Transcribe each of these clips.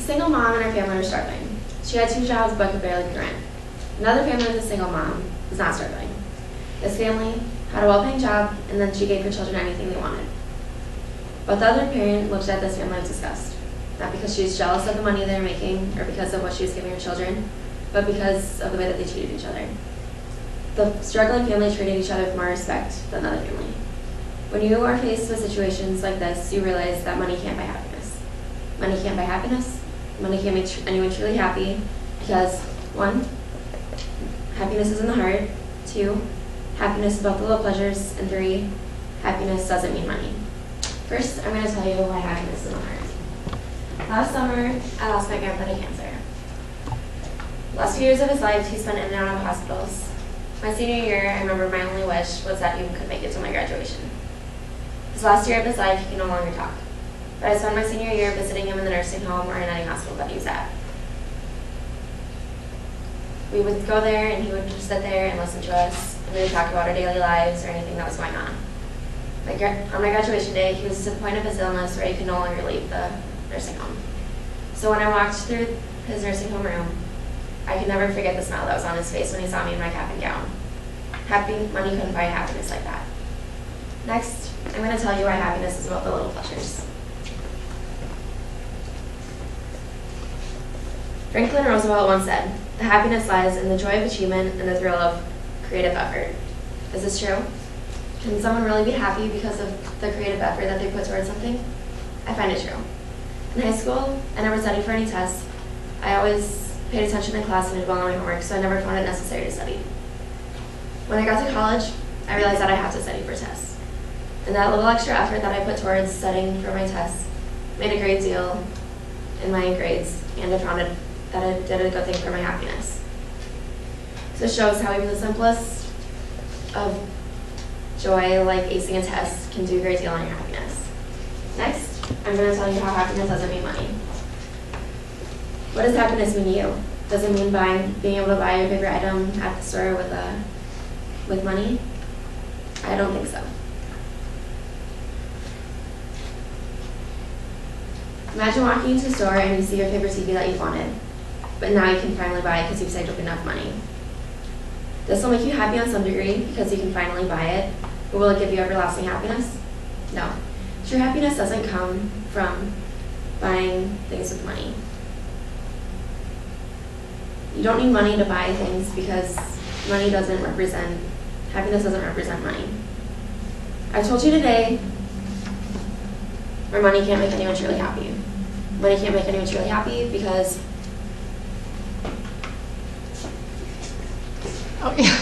single mom and her family were struggling. She had 2 jobs but could barely pay rent. Another family with a single mom was not struggling. This family had a well-paying job, and then she gave her children anything they wanted. But the other parent looked at this family with disgust, not because she was jealous of the money they were making or because of what she was giving her children, but because of the way that they treated each other. The struggling family treated each other with more respect than the other family. When you are faced with situations like this, you realize that money can't buy happiness. Money can't buy happiness. Money can't make anyone truly happy because 1, happiness is in the heart. 2, happiness is about the little pleasures. And 3, happiness doesn't mean money. First, I'm going to tell you why happiness is in the heart. Last summer, I lost my grandpa to cancer. The last few years of his life, he spent in and out of hospitals. My senior year, I remember my only wish was that he could make it to my graduation. His last year of his life, he could no longer talk. But I spent my senior year visiting him in the nursing home or in any hospital that he was at. We would go there and he would just sit there and listen to us, and we would talk about our daily lives or anything that was going on. On my graduation day, he was to the point of his illness where he could no longer leave the nursing home. So when I walked through his nursing home room, I could never forget the smile that was on his face when he saw me in my cap and gown. Money couldn't buy happiness like that. Next, I'm going to tell you why happiness is about the little pleasures. Franklin Roosevelt once said, "The happiness lies in the joy of achievement and the thrill of creative effort." Is this true? Can someone really be happy because of the creative effort that they put towards something? I find it true. In high school, I never studied for any tests. I always paid attention in class and did well on my homework, so I never found it necessary to study. When I got to college, I realized that I have to study for tests. And that little extra effort that I put towards studying for my tests made a great deal in my grades, and I found that it did a good thing for my happiness. So it shows how even the simplest of joy, like acing a test, can do a great deal on your happiness. Next, I'm going to tell you how happiness doesn't mean money. What does happiness mean to you? Does it mean being able to buy your favorite item at the store with money? I don't think so. Imagine walking into a store and you see your favorite TV that you've wanted, but now you can finally buy it because you've saved up enough money. This will make you happy on some degree because you can finally buy it, but will it give you everlasting happiness? No. True happiness doesn't come from buying things with money. You don't need money to buy things because happiness doesn't represent money. I told you today, where money can't make anyone truly happy. Money can't make anyone truly happy because oh, yeah.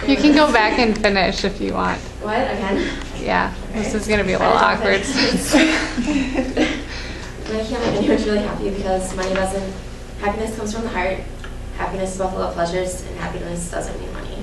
You can go back and finish if you want. What? Again? Yeah, this is going to be a little awkward. Money can't make anyone truly happy because happiness comes from the heart, happiness is about the little pleasures, and happiness doesn't mean money.